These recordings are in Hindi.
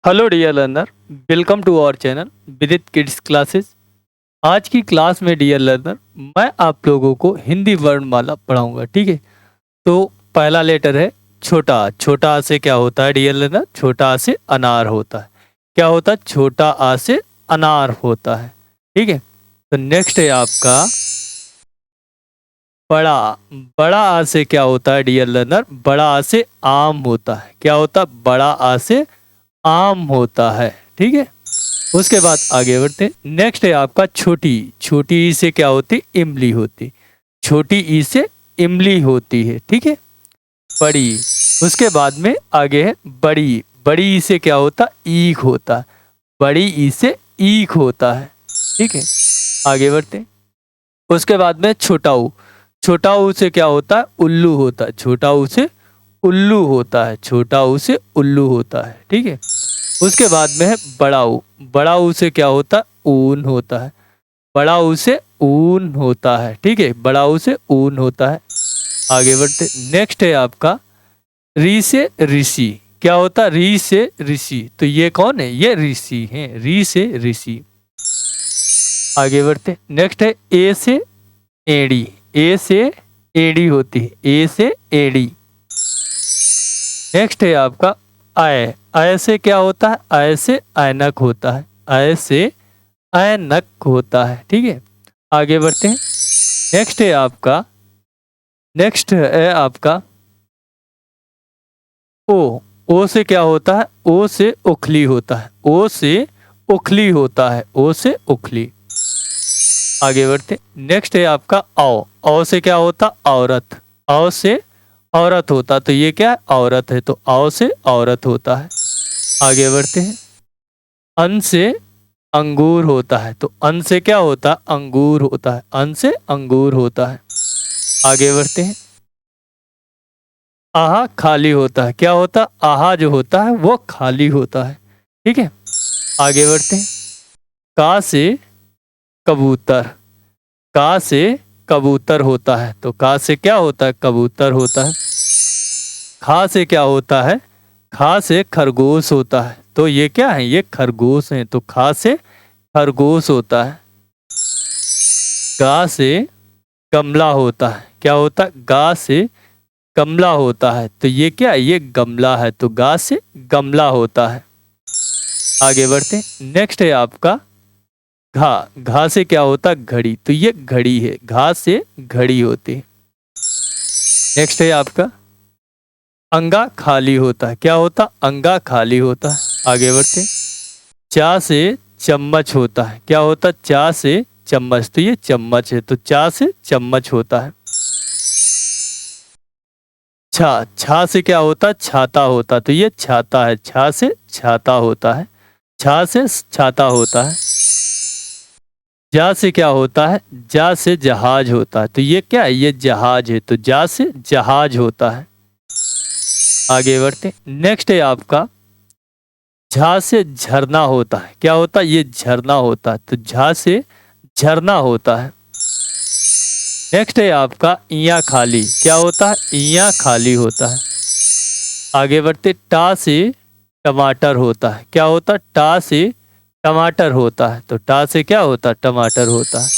Hello dear learner, welcome to our channel Vidit kids classes. आज की क्लास में डियर लर्नर मैं आप लोगों को हिंदी वर्णमाला पढ़ाऊंगा। ठीक है, तो पहला लेटर है छोटा। छोटा आ से क्या होता है डियर लर्नर? छोटा आ से अनार होता है। क्या होता है? छोटा आ से अनार होता है। ठीक है, तो नेक्स्ट है आपका बड़ा। बड़ा आ से क्या होता है डियर लर्नर? बड़ा आ से आम होता है। क्या होता है? बड़ा आ से आम होता है। ठीक है, उसके बाद आगे बढ़ते हैं। नेक्स्ट है आपका छोटी। छोटी ई से क्या होती? इमली होती। छोटी ई से इमली होती है। ठीक है, बड़ी। उसके बाद में आगे है बड़ी। बड़ी ई से क्या होता? ईख होता है। बड़ी ई से ईख होता है। ठीक है, आगे बढ़ते हैं। उसके बाद में छोटा ऊ। छोटा ऊ से क्या होता है? उल्लू होता है। छोटा ऊ से उल्लू होता है। छोटा ऊ से उल्लू होता है। ठीक है, उसके बाद में है बड़ा ऊ। बड़ा ऊ से क्या होता है? ऊन होता है। बड़ा ऊ से ऊन होता है। ठीक है, बड़ा ऊ से ऊन होता है। आगे बढ़ते, नेक्स्ट है आपका री से ऋषि। क्या होता है? री से ऋषि, तो ये कौन है? ये ऋषि हैं। री से ऋषि। आगे बढ़ते, नेक्स्ट है ए से एड़ी। ए से एड़ी होती है। ए से एड़ी। नेक्स्ट है आपका आय। आय से क्या होता है? आय से ऐनक होता है। आय से ऐनक होता है। ठीक है, आगे बढ़ते हैं। नेक्स्ट है आपका ओ। ओ से क्या होता है? ओ से उखली होता है। ओ से उखली होता है। ओ से उखली। आगे बढ़ते, नेक्स्ट है आपका औ। औ से क्या होता? औरत। औ से औरत होता, तो ये क्या है? औरत है, तो औ से औरत होता है। आगे बढ़ते हैं। अन से अंगूर होता है, तो अन से क्या होता है? अंगूर होता है। अन से अंगूर होता है। आगे बढ़ते हैं। आहा खाली होता है। क्या होता? आहा जो होता है वो खाली होता है। ठीक है, आगे बढ़ते हैं। का से कबूतर। का से कबूतर होता है, तो का से क्या होता है? कबूतर होता है। खा से क्या होता है? खा से खरगोश होता है, तो ये क्या है? ये खरगोश है, तो खा से खरगोश होता है। गा से गमला होता है। क्या होता है? गा से गमला होता है, तो ये क्या है? ये गमला है, तो गा से गमला होता है। आगे बढ़ते, नेक्स्ट है आपका घा। घा से क्या होता है? घड़ी, तो ये घड़ी है। घा से घड़ी होती है। नेक्स्ट है आपका अंगा खाली होता है। क्या होता? अंगा खाली होता है। आगे बढ़ते, चा से चम्मच होता है। क्या होता? चा से चम्मच, तो ये चम्मच है, तो चा से चम्मच होता है। छा। छा से क्या होता? छाता होता, तो ये छाता है। छा से छाता होता है। छा से छाता होता है। जा से क्या होता है? जा से जहाज होता है, तो ये क्या है? ये जहाज है, तो जा से जहाज होता है। आगे बढ़ते, नेक्स्ट है आपका झा से झरना होता है। क्या होता है? ये झरना होता है, तो झा से झरना होता है। नेक्स्ट है आपका इया खाली। क्या होता है? इया खाली होता है। आगे बढ़ते, टा से टमाटर होता है। क्या होता है? टा से टमाटर होता है, तो टा से क्या होता है? टमाटर होता है।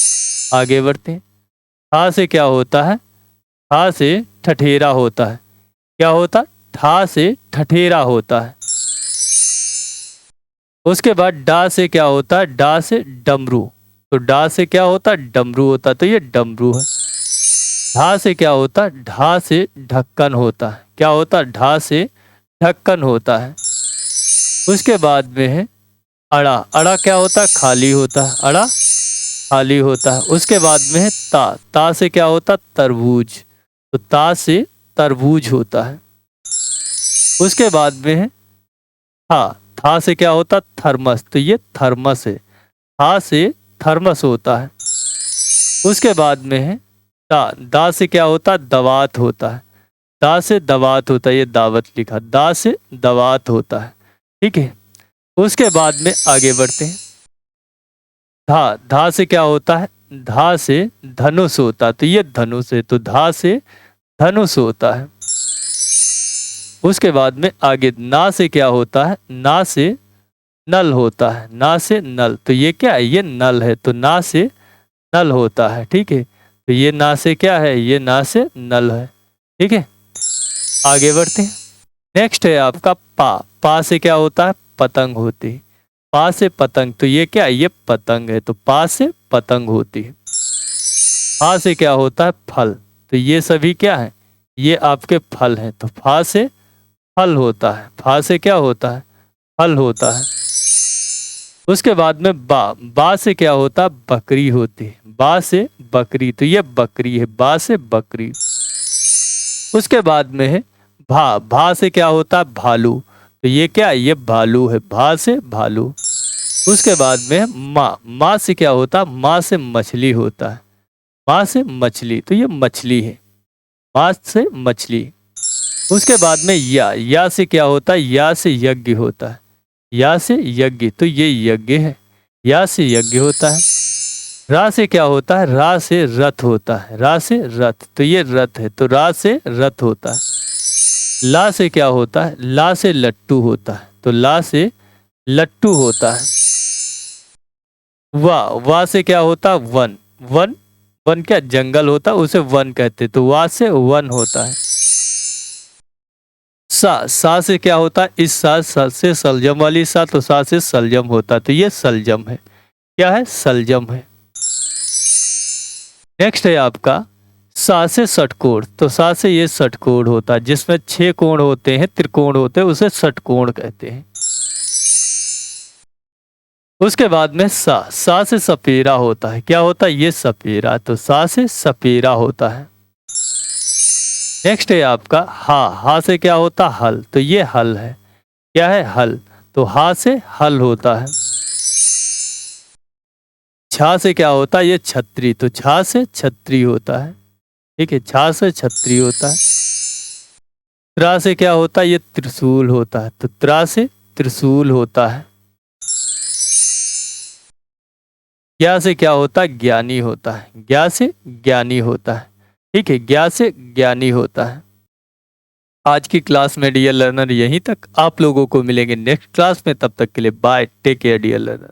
आगे बढ़ते हैं। ठा से क्या होता है? ठा से ठठेरा होता है। क्या होता है? ठा से ठठेरा होता है। उसके बाद डा से क्या होता है? डा से डमरू, तो डा से क्या होता है? डमरू होता है, तो ये डमरू है। ढा से क्या होता है? ढा से ढक्कन होता है। क्या होता है? ढा से ढक्कन होता है। उसके बाद में है अड़ा। अड़ा क्या होता है? खाली होता है। अड़ा खाली होता है। उसके बाद में है ता। ता से क्या होता है? तरबूज, तो ता से तरबूज होता है। उसके बाद में है था। था से क्या होता है? थर्मस, तो ये थर्मस है। था से थर्मस होता है। उसके बाद में है दा। दा से क्या होता है? दवात होता है। दा से दवात होता है, ये दावत लिखा। दा से दवात होता है। ठीक है, उसके बाद में आगे बढ़ते हैं। धा। धा से क्या होता है? धा से धनुष होता है, तो ये धनुष है, तो धा से धनुष होता है। उसके बाद में आगे ना से क्या होता है? ना से नल होता है, ना से नल, तो ये क्या है, ये नल है, तो ना से नल होता है। ठीक है, तो ये ना से क्या है, ये ना से नल है। ठीक है, आगे बढ़ते हैं। नेक्स्ट है आपका पा। पा से क्या होता है, पतंग होती है। पा से पतंग, तो ये क्या है, ये पतंग है, तो पा से पतंग होती है। फा से क्या होता है, फल, तो ये सभी क्या है, ये आपके फल हैं, तो फा से फल होता है। फा से क्या होता है, फल होता है। उसके बाद में बा। बा से क्या होता है, बकरी होती है। बा से बकरी, तो ये बकरी है, बा से बकरी। उसके बाद में है भा। भा से क्या होता है, भालू, तो ये क्या है, ये भालू है, भा से भालू। उसके बाद में है माँ। माँ से क्या होता है, माँ से मछली होता है। माँ से मछली, तो ये मछली है, माँ से मछली। उसके बाद में या से क्या होता है, या से यज्ञ होता है। या से यज्ञ, तो ये यज्ञ है, या से यज्ञ होता है। रा से क्या होता है, रा से रथ होता है। रा से रथ, तो ये रथ है, तो रा से रथ होता है। ला से क्या होता है, ला से लट्टू होता है, तो ला से लट्टू होता है। वा से क्या होता है, वन। वन, वन क्या जंगल होता है, उसे वन कहते, तो वा से वन होता है। सा से क्या होता है, इस सा से सलजम वाली सा, तो सा से सलजम होता है, तो ये सलजम है, क्या है, सलजम है। नेक्स्ट है आपका सा से षटकोण, तो सा से ये षटकोण होता है, जिसमें 6 कोण होते हैं, त्रिकोण होते हैं, उसे षटकोण कहते हैं। उसके बाद में सा से सपेरा होता है, क्या होता है, ये सपेरा, तो सा से सपेरा होता है। नेक्स्ट है आपका हा से क्या होता है, हल, तो ये हल है, क्या है, हल, तो हा से हल होता है। छा से क्या होता है, ये छतरी, तो छा से छतरी होता है। ठीक है, छा से छतरी होता है। त्रा से क्या होता है, ये त्रिशूल होता है, तो त्रा से त्रिशूल होता है। ज्ञा से क्या होता है, ज्ञानी होता है। ज्ञा से ज्ञानी होता है। ठीक है, ज्ञा से ज्ञानी होता है। आज की क्लास में डियर लर्नर यहीं तक, आप लोगों को मिलेंगे नेक्स्ट क्लास में, तब तक के लिए bye, take care dear learner.